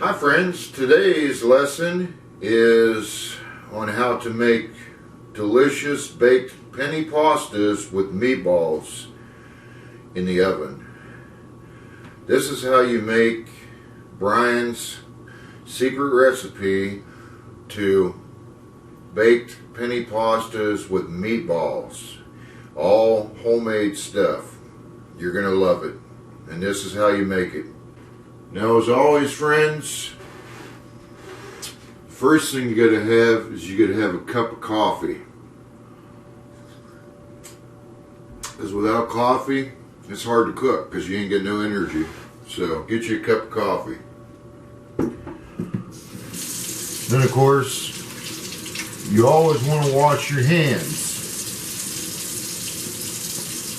Hi friends, today's lesson is on how to make delicious baked penne pastas with meatballs in the oven. This is how you make Brian's secret recipe to baked penne pastas with meatballs. All homemade stuff. You're gonna love it. And this is how you make it. Now, as always, friends, first thing you gotta have is you gotta have a cup of coffee. Because without coffee, it's hard to cook because you ain't got no energy. So get you a cup of coffee. Then, of course, you always want to wash your hands.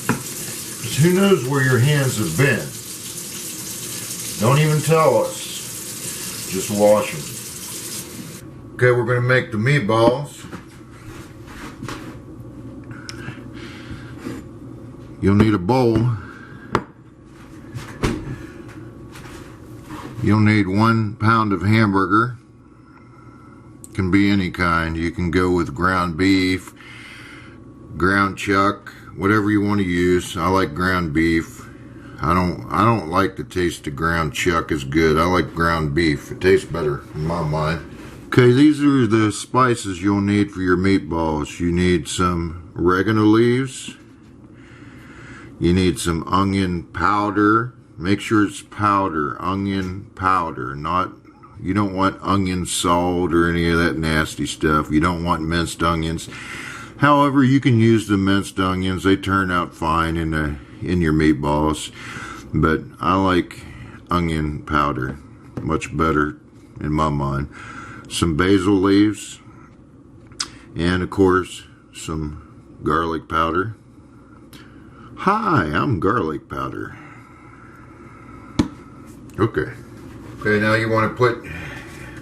Because who knows where your hands have been? Don't even tell us. Just wash them. Okay, we're going to make the meatballs. You'll need a bowl. You'll need 1 pound of hamburger. Can be any kind. You can go with ground beef, ground chuck, whatever you want to use. I like ground beef. I don't like the taste of ground chuck as good. I like ground beef. It tastes better in my mind. Okay, these are the spices you'll need for your meatballs. You need some oregano leaves. You need some onion powder. Make sure it's powder, onion powder, not, you don't want onion salt or any of that nasty stuff. You don't want minced onions. However, you can use the minced onions. They turn out fine in your meatballs. But I like onion powder. Much better in my mind. Some basil leaves. And of course, some garlic powder. Hi, I'm garlic powder. Okay. Okay, now you want to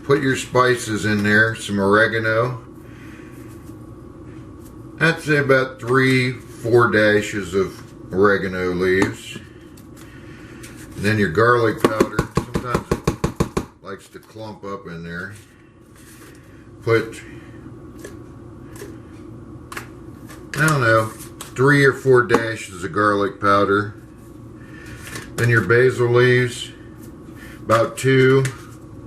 put your spices in there. Some oregano. I'd say about 3-4 dashes of oregano leaves. And then your garlic powder. Sometimes it likes to clump up in there. Put, I don't know, 3 or 4 dashes of garlic powder. Then your basil leaves. About two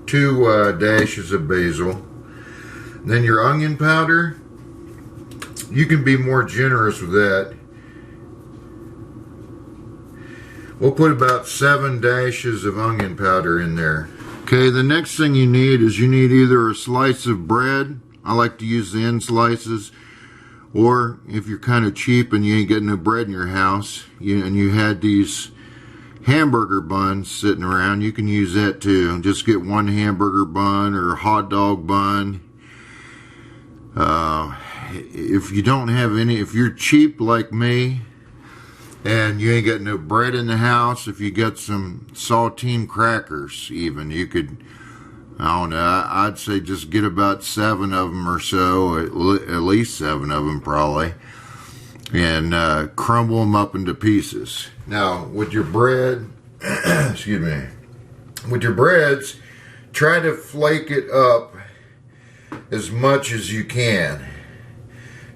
dashes of basil. And then your onion powder. You can be more generous with that. We'll put about 7 dashes of onion powder in there. Okay, the next thing you need is you need either a slice of bread. I like to use the end slices. Or if you're kind of cheap and you ain't got no bread in your house, and you had these hamburger buns sitting around, you can use that too. Just get 1 hamburger bun or a hot dog bun. If you don't have any, if you're cheap like me and you ain't got no bread in the house, if you got some saltine crackers even, you could, I don't know, I'd say just get about 7 of them or so, at least 7 of them probably, and crumble them up into pieces. Now, with your bread, excuse me, with your breads, try to flake it up as much as you can.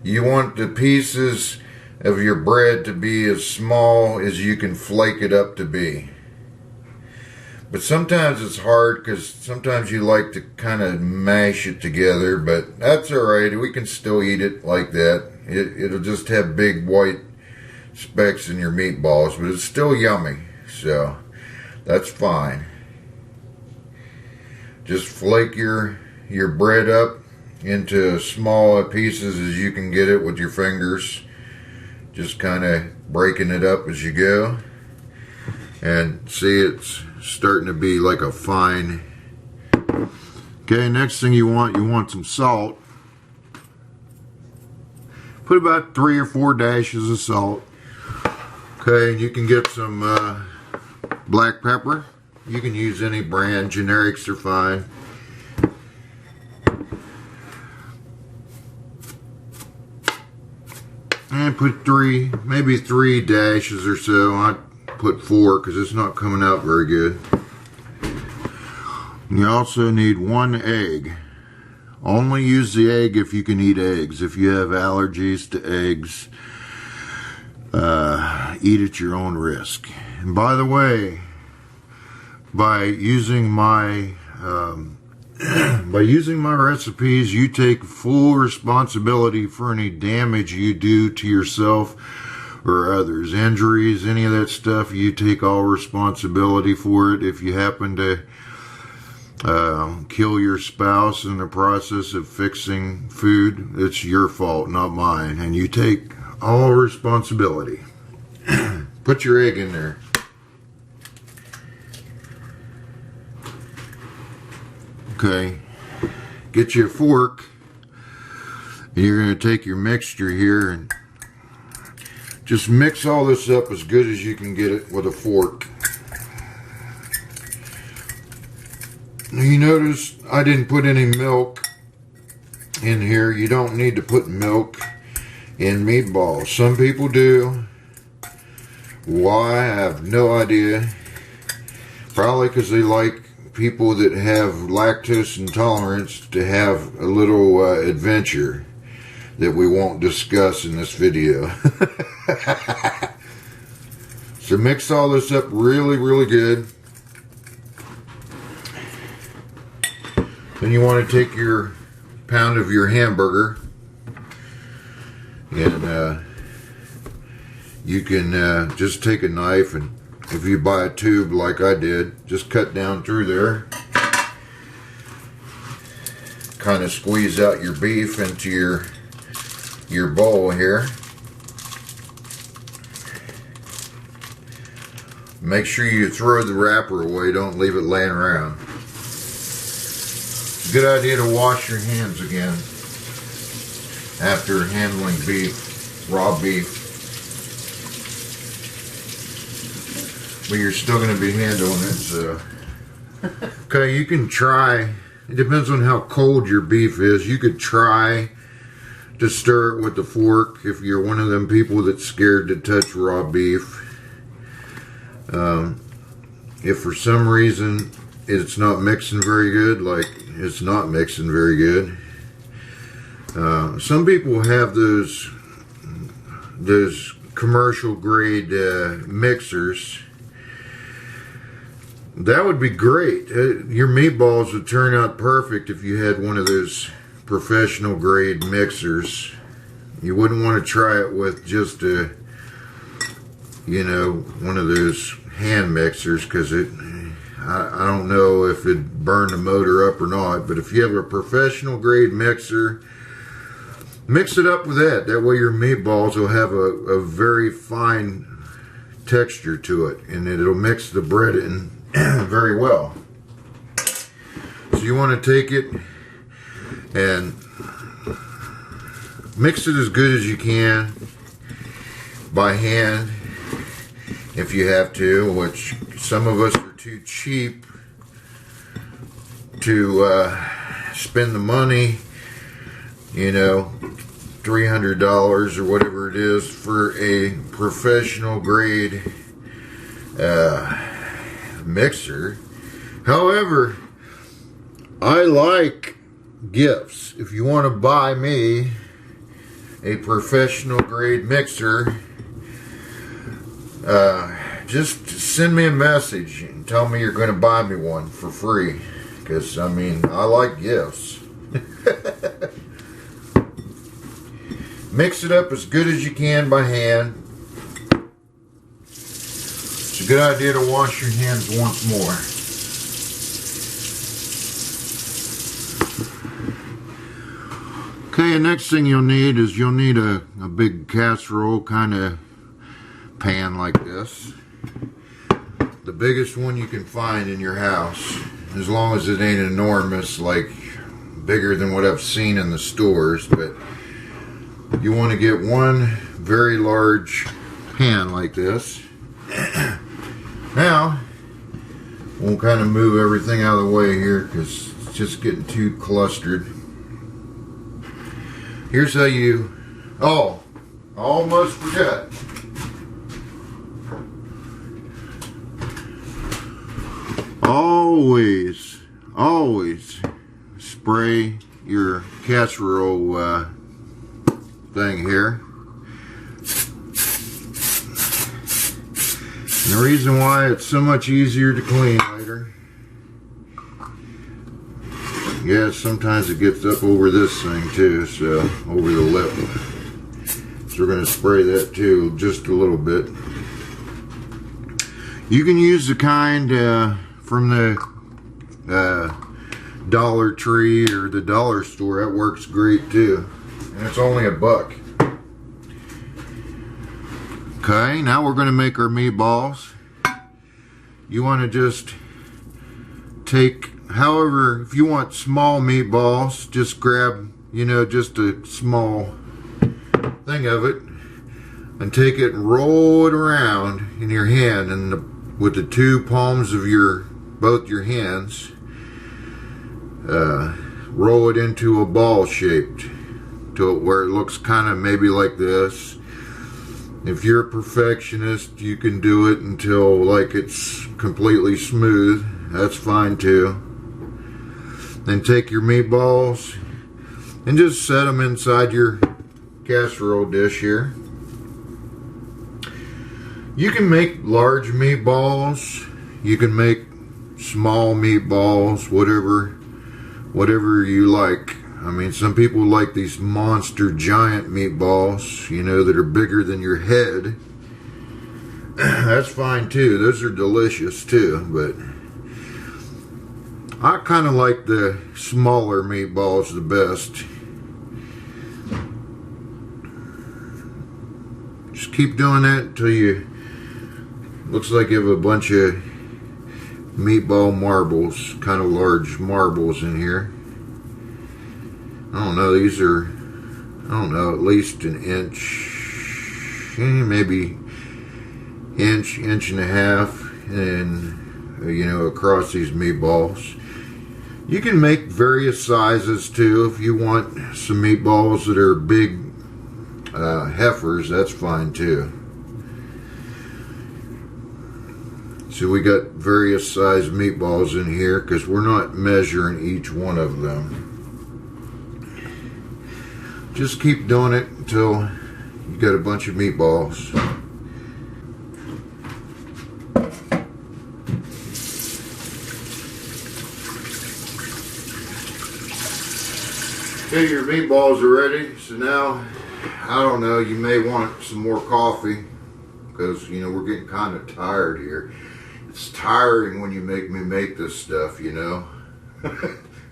You want the pieces of your bread to be as small as you can flake it up to be. But sometimes it's hard because sometimes you like to kind of mash it together, but that's alright. We can still eat it like that. It'll just have big white specks in your meatballs, but it's still yummy, so that's fine. Just flake your bread up into as small pieces as you can get it with your fingers. Just kind of breaking it up as you go. And see, it's starting to be like a fine. Okay, next thing you want some salt. Put about 3 or 4 dashes of salt. Okay, and you can get some black pepper. You can use any brand, generics are fine. And put 3, maybe 3 dashes or so. I put 4 because it's not coming out very good. You also need 1 egg. Only use the egg if you can eat eggs. If you have allergies to eggs, eat at your own risk. And by the way, by using my recipes, you take full responsibility for any damage you do to yourself or others. Injuries, any of that stuff, you take all responsibility for it. If you happen to kill your spouse in the process of fixing food, it's your fault, not mine, and you take all responsibility. Put your egg in there. Okay, get you a fork, and you're going to take your mixture here and just mix all this up as good as you can get it with a fork. Now you notice I didn't put any milk in here. You don't need to put milk in meatballs. Some people do. Why? I have no idea. Probably because they like people that have lactose intolerance to have a little adventure that we won't discuss in this video. So mix all this up really, really good. Then you want to take your pound of your hamburger, and you can just take a knife, and if you buy a tube like I did, just cut down through there. Kind of squeeze out your beef into your bowl here. Make sure you throw the wrapper away, don't leave it laying around. It's a good idea to wash your hands again after handling beef, raw beef. But you're still going to be handling it, so. Okay, you can try, it depends on how cold your beef is. You could try to stir it with the fork if you're one of them people that's scared to touch raw beef. If for some reason it's not mixing very good, like it's not mixing very good, some people have those commercial grade mixers. That would be great. Your meatballs would turn out perfect if you had one of those professional grade mixers. You wouldn't want to try it with just a, one of those hand mixers, because I don't know if it burned the motor up or not. But if you have a professional grade mixer, mix it up with that. That way your meatballs will have a very fine texture to it, and it'll mix the bread in very well. So you want to take it and mix it as good as you can by hand if you have to, which some of us are too cheap to spend the money, $300 or whatever it is for a professional grade mixer. However, I like gifts. If you want to buy me a professional grade mixer, just send me a message and tell me you're going to buy me one for free, because I like gifts. Mix it up as good as you can by hand. It's a good idea to wash your hands once more. Okay, the next thing you'll need is a big casserole kind of pan like this. The biggest one you can find in your house, as long as it ain't enormous, like bigger than what I've seen in the stores. But you want to get one very large pan like this. Now, we'll kind of move everything out of the way here because it's just getting too clustered. Here's how you, almost forgot. always spray your casserole thing here. And the reason why it's so much easier to clean later. Yeah, sometimes it gets up over this thing too, so over the lip. So we're going to spray that too, just a little bit. You can use the kind from the Dollar Tree or the dollar store. That works great too. And it's only $1. Okay, now we're going to make our meatballs. You want to just take, however, if you want small meatballs, just grab, you know, just a small thing of it and take it and roll it around in your hand, and with the two palms of both your hands, roll it into a ball shaped to where it looks kind of maybe like this. If you're a perfectionist, you can do it until like it's completely smooth. That's fine too. Then take your meatballs and just set them inside your casserole dish here. You can make large meatballs. You can make small meatballs, whatever you like. I mean, some people like these monster giant meatballs, you know, that are bigger than your head. That's fine too. Those are delicious too, but I kind of like the smaller meatballs the best. Just keep doing that until looks like you have a bunch of meatball marbles, kind of large marbles in here. I don't know, these are, I don't know, at least an inch, maybe inch and a half, and you know, across these meatballs. You can make various sizes too. If you want some meatballs that are big heifers, that's fine too. So we got various size meatballs in here because we're not measuring each one of them. Just keep doing it until you got a bunch of meatballs. Okay, your meatballs are ready. So now, I don't know, you may want some more coffee because, you know, we're getting kind of tired here. It's tiring when you make me make this stuff, you know.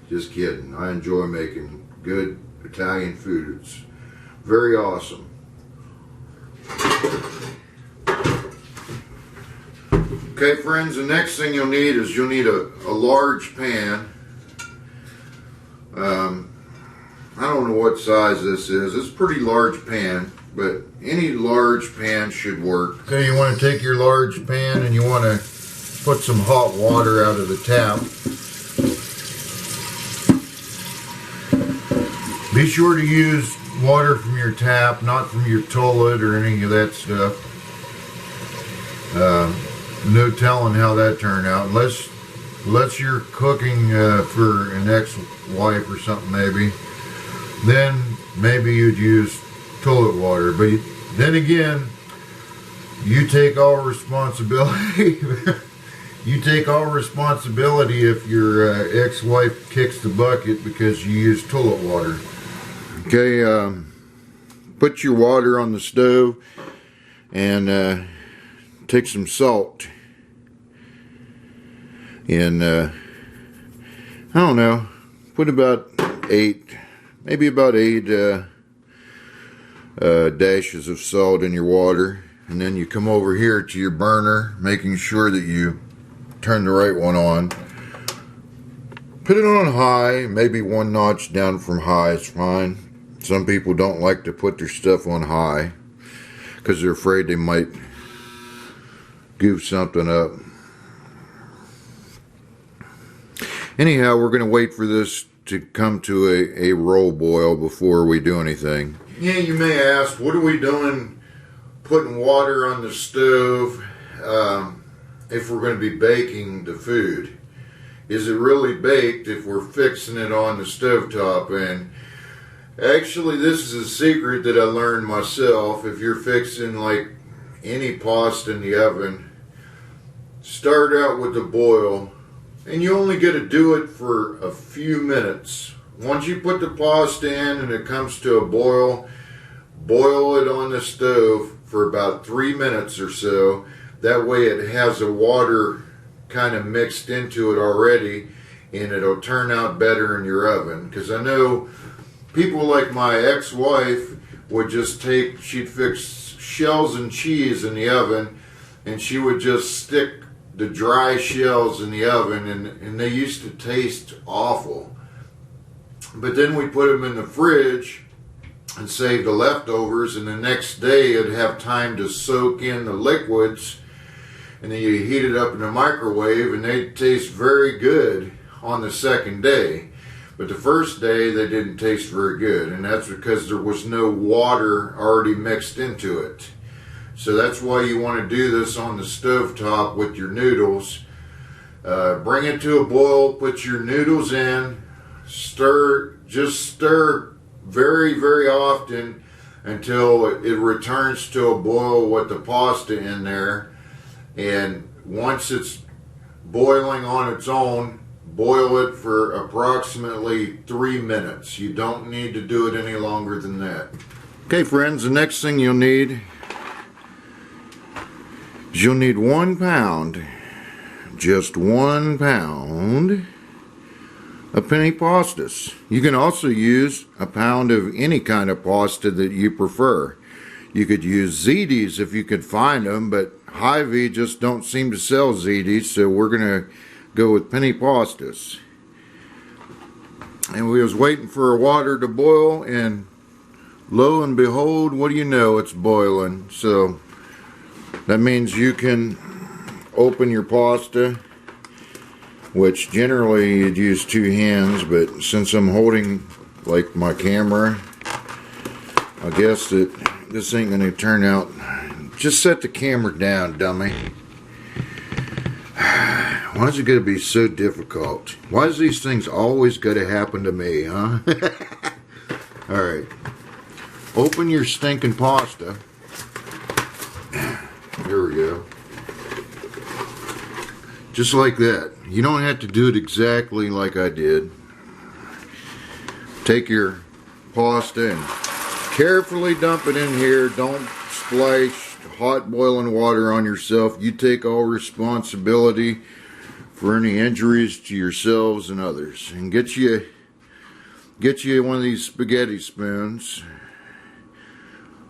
Just kidding. I enjoy making good Italian food. It's very awesome. Okay, friends, the next thing you'll need is you'll need a large pan. I don't know what size this is. It's a pretty large pan, but any large pan should work. Okay, you want to take your large pan and you want to put some hot water out of the tap. Be sure to use water from your tap, not from your toilet or any of that stuff. No telling how that turned out. Unless you're cooking for an ex-wife or something maybe. Then maybe you'd use toilet water. But then again, you take all responsibility. You take all responsibility if your ex-wife kicks the bucket because you use toilet water. Okay, put your water on the stove and take some salt. And I don't know, put about 8 dashes of salt in your water. And then you come over here to your burner, making sure that you turn the right one on. Put it on high, maybe 1 notch down from high is fine. Some people don't like to put their stuff on high because they're afraid they might goof something up. Anyhow, we're going to wait for this to come to a roll boil before we do anything. Yeah, you may ask, what are we doing putting water on the stove if we're going to be baking the food? is it really baked if we're fixing it on the stovetop? And actually, this is a secret that I learned myself. If you're fixing like any pasta in the oven, start out with the boil, and you only get to do it for a few minutes. Once you put the pasta in and it comes to a boil, boil it on the stove for about 3 minutes or so. That way it has the water kind of mixed into it already, and it'll turn out better in your oven. Because I know people like my ex-wife would just she'd fix shells and cheese in the oven, and she would just stick the dry shells in the oven, and they used to taste awful. But then we put them in the fridge and save the leftovers, and the next day it'd have time to soak in the liquids, and then you heat it up in the microwave, and they taste very good on the second day. But the first day they didn't taste very good, and that's because there was no water already mixed into it. So that's why you want to do this on the stovetop with your noodles. Bring it to a boil, put your noodles in, just stir very, very often until it returns to a boil with the pasta in there. And once it's boiling on its own, boil it for approximately 3 minutes. You don't need to do it any longer than that. Okay, friends, the next thing you'll need is you'll need 1 pound, just 1 pound of penne pastas. You can also use a pound of any kind of pasta that you prefer. You could use ziti's if you could find them, but Hy-Vee just don't seem to sell ziti's, so we're going to go with penne pastas. And we was waiting for water to boil, and lo and behold, what do you know, it's boiling. So that means you can open your pasta, which generally you'd use 2 hands, but since I'm holding like my camera, I guess that this ain't going to turn out. Just set the camera down, dummy. Why is it going to be so difficult? Why is these things always got to happen to me, huh? Alright. Open your stinking pasta. There we go. Just like that. You don't have to do it exactly like I did. Take your pasta and carefully dump it in here. Don't splash hot boiling water on yourself. You take all responsibility for any injuries to yourselves and others. And get you one of these spaghetti spoons.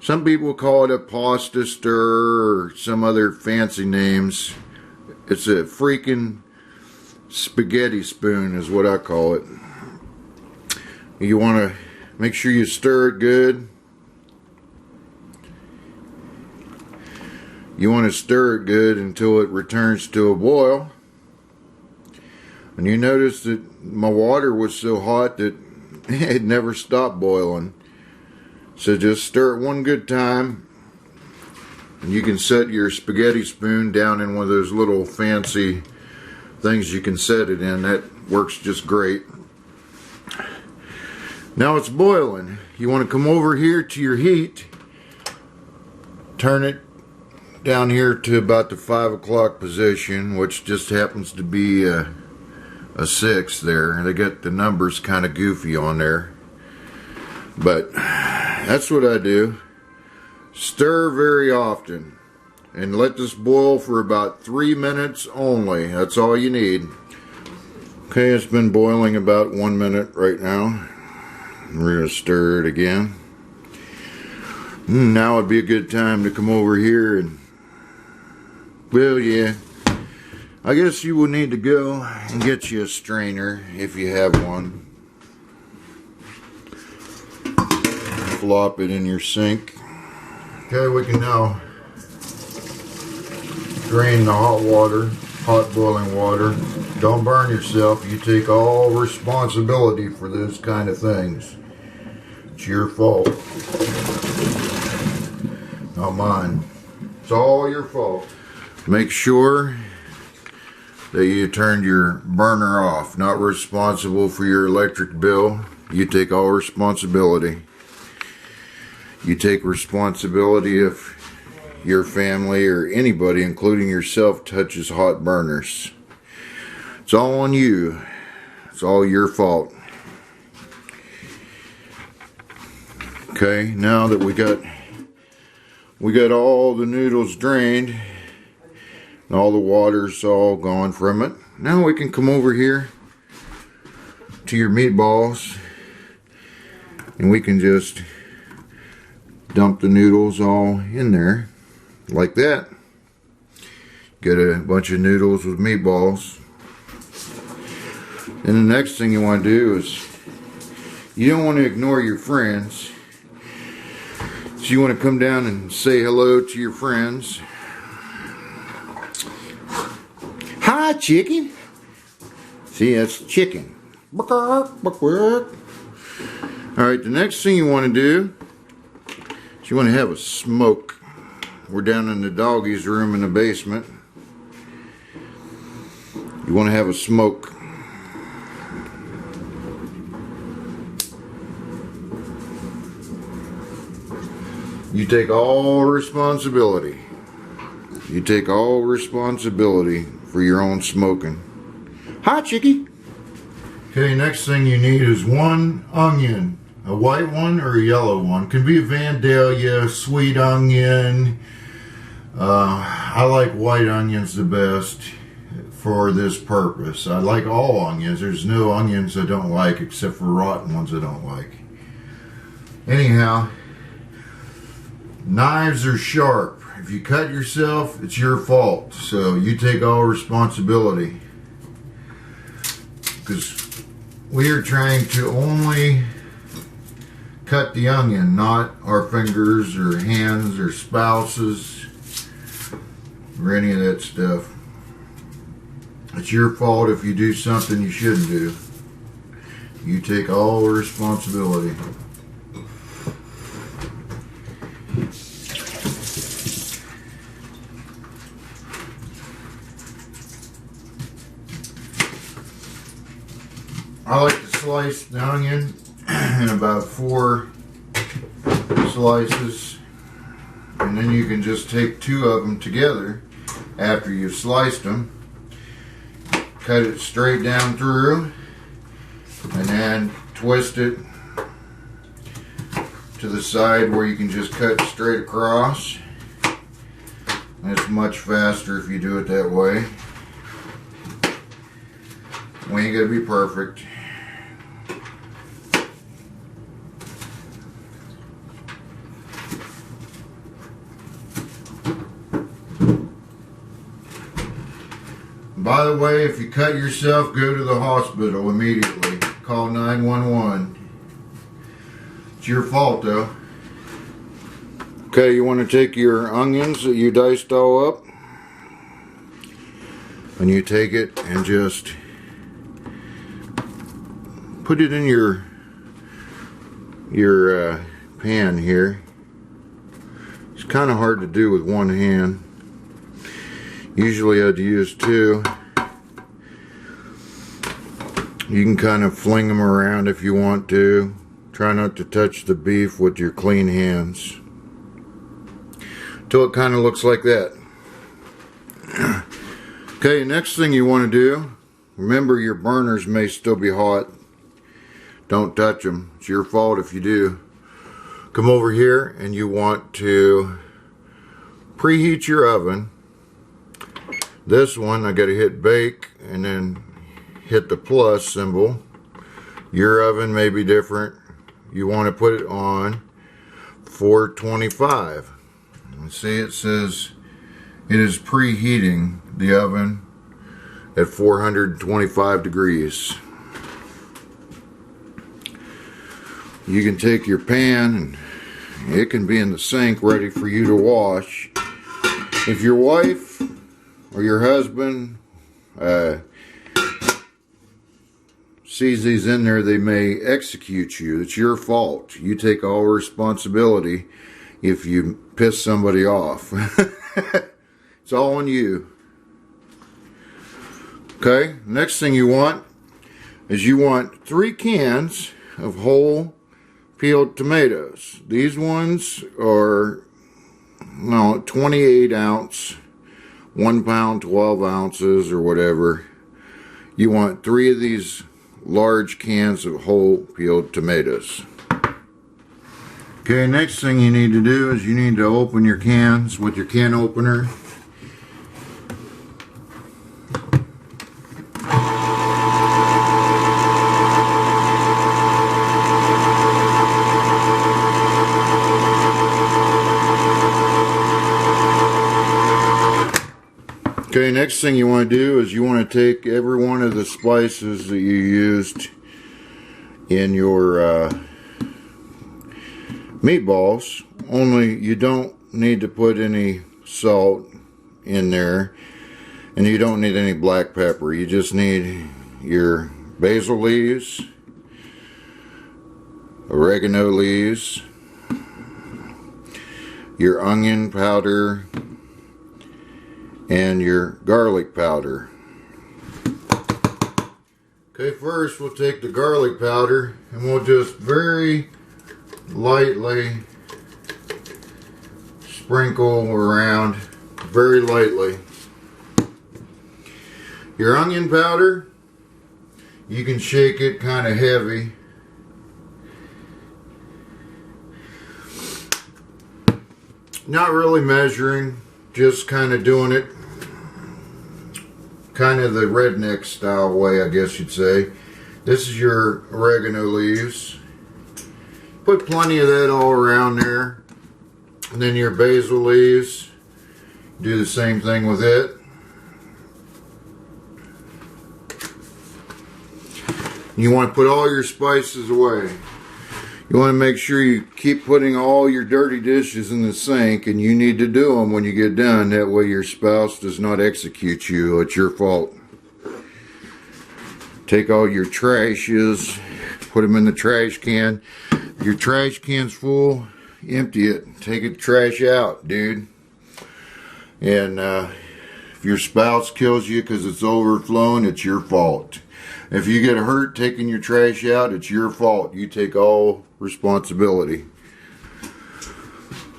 Some people call it a pasta stirrer or some other fancy names. It's a freaking spaghetti spoon is what I call it. You want to make sure you stir it good. You want to stir it good until it returns to a boil. And you notice that my water was so hot that it never stopped boiling. So just stir it one good time. And you can set your spaghetti spoon down in one of those little fancy things you can set it in. That works just great. Now it's boiling. You want to come over here to your heat. Turn it down here to about the 5 o'clock position, which just happens to be a 6 there. They got the numbers kind of goofy on there. But that's what I do. Stir very often. And let this boil for about 3 minutes only. That's all you need. Okay, it's been boiling about 1 minute right now. We're going to stir it again. Now would be a good time to come over here and, well, yeah, I guess you will need to go and get you a strainer if you have one. Flop it in your sink. Okay, we can now drain the hot water, hot boiling water. Don't burn yourself. You take all responsibility for those kind of things. It's your fault. Not mine. It's all your fault. Make sure that you turned your burner off. Not responsible for your electric bill. You take all responsibility. You take responsibility if your family or anybody, including yourself, touches hot burners. It's all on you. It's all your fault. Okay, now that we got all the noodles drained and all the water's all gone from it, now we can come over here to your meatballs and we can just dump the noodles all in there like that. Get a bunch of noodles with meatballs. And the next thing you want to do is, you don't want to ignore your friends. So you want to come down and say hello to your friends. Hi, chicken. See, that's chicken. Alright, the next thing you want to do is you want to have a smoke. We're down in the doggies' room in the basement. You want to have a smoke. You take all responsibility. You take all responsibility for your own smoking. Hi, chickie. Okay, next thing you need is one onion. A white one or a yellow one. Can be a Vandalia, sweet onion. I like white onions the best for this purpose. I like all onions. There's no onions I don't like except for rotten ones I don't like. Anyhow, knives are sharp. If you cut yourself, it's your fault. So you take all responsibility. Because we are trying to only cut the onion, not our fingers or hands or spouses or any of that stuff. It's your fault if you do something you shouldn't do. You take all the responsibility. I like to slice the onion in about 4 slices, and then you can just take 2 of them together after you've sliced them, cut it straight down through, and then twist it to the side where you can just cut straight across. And it's much faster if you do it that way. We ain't gonna be perfect. By the way, if you cut yourself, go to the hospital immediately. Call 911. It's your fault though. Okay, you want to take your onions that you diced all up, and you take it and just put it in your pan here. It's kind of hard to do with one hand. Usually I'd use 2. You can kind of fling them around if you want to. Try not to touch the beef with your clean hands. Till it kind of looks like that. Okay, next thing you want to do, remember your burners may still be hot. Don't touch them. It's your fault if you do. Come over here and you want to preheat your oven. This one, I got to hit bake and then hit the plus symbol. Your oven may be different. You want to put it on 425. See, it says it is preheating the oven at 425 degrees. You can take your pan and it can be in the sink ready for you to wash. If your wife or your husband sees these in there, they may execute you. It's your fault. You take all responsibility if you piss somebody off. It's all on you. Okay, next thing you want is you want 3 cans of whole peeled tomatoes. These ones are 28 ounce, 1 pound, 12 ounces or whatever. You want 3 of these large cans of whole peeled tomatoes. Okay, next thing you need to do is you need to open your cans with your can opener. Okay, next thing you want to do is you want to take every one of the spices that you used in your meatballs, only you don't need to put any salt in there, and you don't need any black pepper. You just need your basil leaves, oregano leaves, your onion powder, and your garlic powder. Okay, first we'll take the garlic powder and we'll just very lightly sprinkle around, very lightly. Your onion powder, you can shake it kind of heavy. Not really measuring, just kind of doing it kind of the redneck style way, I guess you'd say. This is your oregano leaves. Put plenty of that all around there. And then your basil leaves, do the same thing with it. You want to put all your spices away. You want to make sure you keep putting all your dirty dishes in the sink, and you need to do them when you get done. That way your spouse does not execute you. It's your fault. Take all your trashes, put them in the trash can. If your trash can's full, empty it. Take the trash out, dude. And if your spouse kills you because it's overflowing, it's your fault. If you get hurt taking your trash out, it's your fault. You take all responsibility.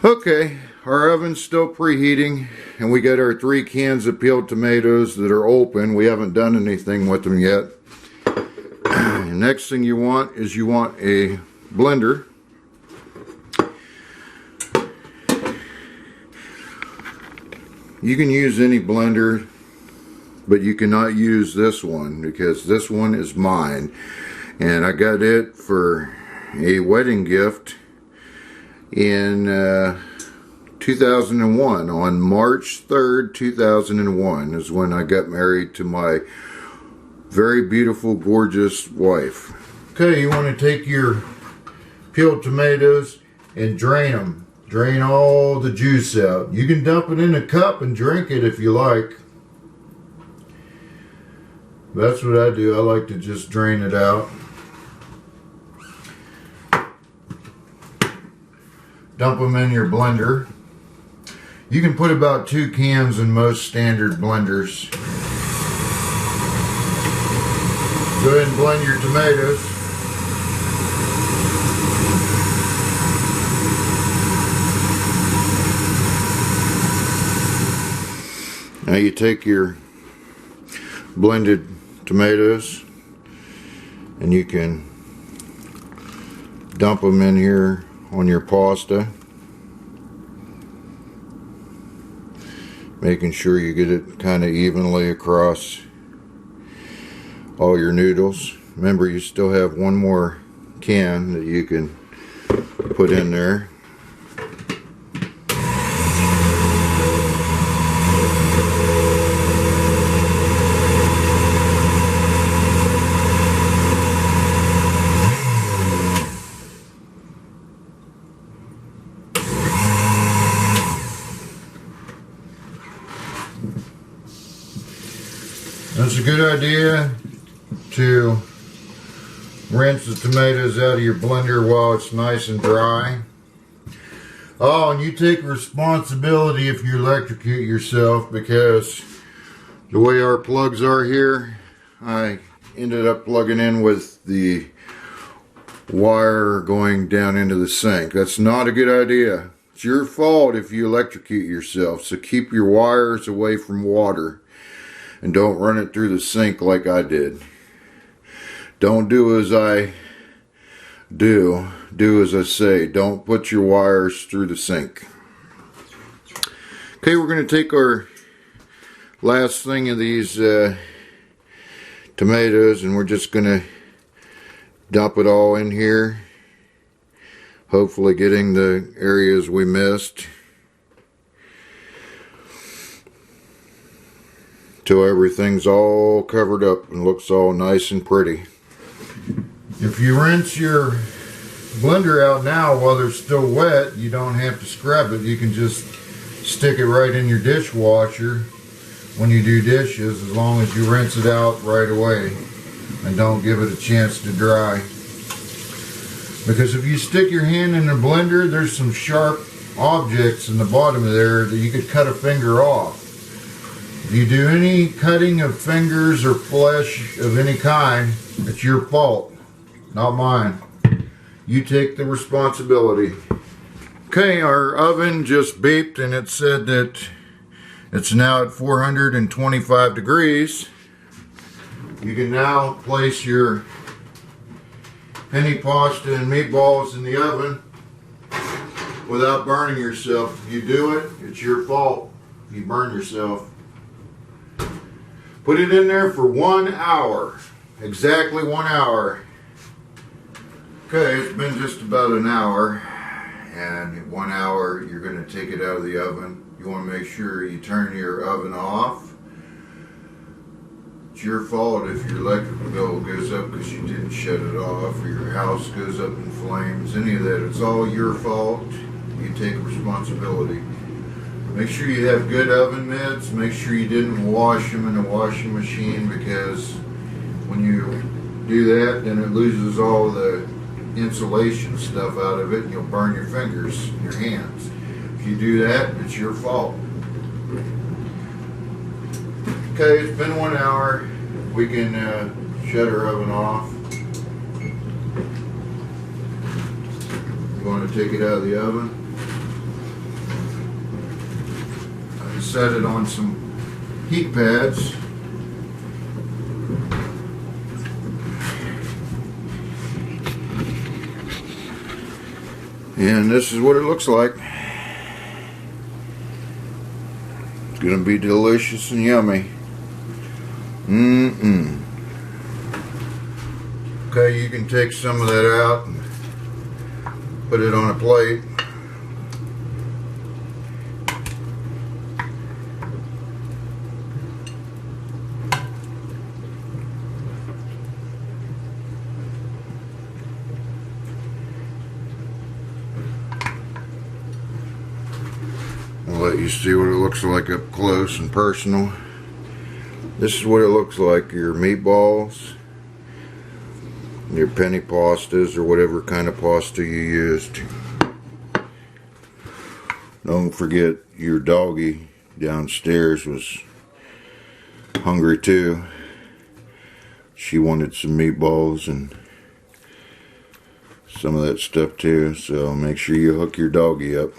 Okay, our oven's still preheating, and we got our 3 cans of peeled tomatoes that are open. We haven't done anything with them yet. Next thing you want is you want a blender. You can use any blender, but you cannot use this one because this one is mine, and I got it for a wedding gift in 2001. On March 3rd, 2001 is when I got married to my very beautiful, gorgeous wife. Okay, you want to take your peeled tomatoes and drain them. Drain all the juice out. You can dump it in a cup and drink it if you like. That's what I do. I like to just drain it out. Dump them in your blender. You can put about 2 cans in most standard blenders. Go ahead and blend your tomatoes. Now you take your blended tomatoes and you can dump them in here on your pasta, making sure you get it kind of evenly across all your noodles. Remember, you still have one more can that you can put in there. It's a good idea to rinse the tomatoes out of your blender while it's nice and dry. Oh, and you take responsibility if you electrocute yourself, because The way our plugs are here, I ended up plugging in with the wire going down into the sink. That's not a good idea. It's your fault if you electrocute yourself, so keep your wires away from water and don't run it through the sink like I did. Don't do as I do as I say. Don't put your wires through the sink. Okay, we're going to take our last thing of these tomatoes and we're just going to dump it all in here, hopefully getting the areas we missed till everything's all covered up and looks all nice and pretty. If you rinse your blender out now while they're still wet, you don't have to scrub it. You can just stick it right in your dishwasher when you do dishes, as long as you rinse it out right away and don't give it a chance to dry. Because if you stick your hand in the blender, there's some sharp objects in the bottom of there that you could cut a finger off. If you do any cutting of fingers or flesh of any kind, it's your fault, not mine. You take the responsibility. Okay, our oven just beeped and it said that it's now at 425 degrees. You can now place your penne pasta and meatballs in the oven without burning yourself. If you do it, it's your fault. You burn yourself. Put it in there for 1 hour. Exactly 1 hour. Okay, it's been just about an hour. And in 1 hour, you're going to take it out of the oven. You want to make sure you turn your oven off. It's your fault if your electrical bill goes up because you didn't shut it off, or your house goes up in flames, any of that. It's all your fault. You take responsibility. Make sure you have good oven mitts. Make sure you didn't wash them in the washing machine, because when you do that, then it loses all the insulation stuff out of it and you'll burn your fingers and your hands. If you do that, it's your fault. Okay, it's been 1 hour. We can shut our oven off. You want to take it out of the oven. I set it on some heat pads. And this is what it looks like. It's going to be delicious and yummy. Okay, you can take some of that out and put it on a plate. I'll let you see what it looks like up close and personal. This is what it looks like, your meatballs, your penne pastas, or whatever kind of pasta you used. Don't forget your doggy downstairs was hungry too. She wanted some meatballs and some of that stuff too, so make sure you hook your doggy up.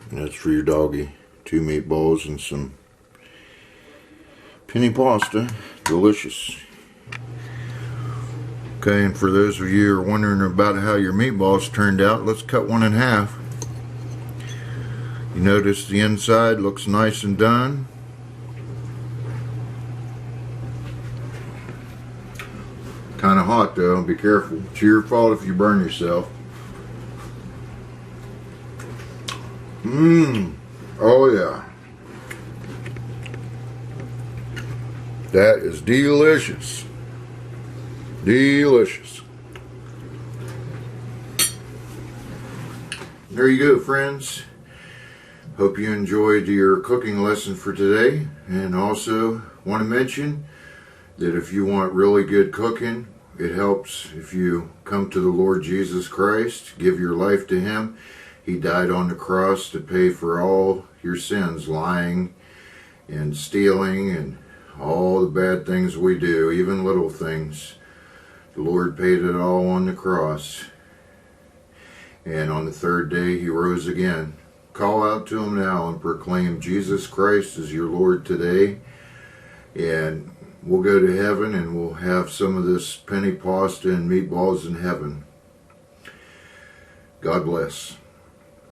And that's for your doggy. 2 meatballs and some penne pasta. Delicious. Okay, and for those of you who are wondering about how your meatballs turned out, let's cut one in half. You notice the inside looks nice and done. Kind of hot though, be careful. It's your fault if you burn yourself. Oh yeah. That is delicious. Delicious. There you go, friends. Hope you enjoyed your cooking lesson for today. And also want to mention, that if you want really good cooking, it helps if you come to the Lord Jesus Christ, give your life to Him. He died on the cross to pay for all your sins, lying and stealing and all the bad things we do, even little things. The Lord paid it all on the cross. And on the third day, He rose again. Call out to Him now and proclaim Jesus Christ as your Lord today. And we'll go to heaven and we'll have some of this penny pasta and meatballs in heaven. God bless.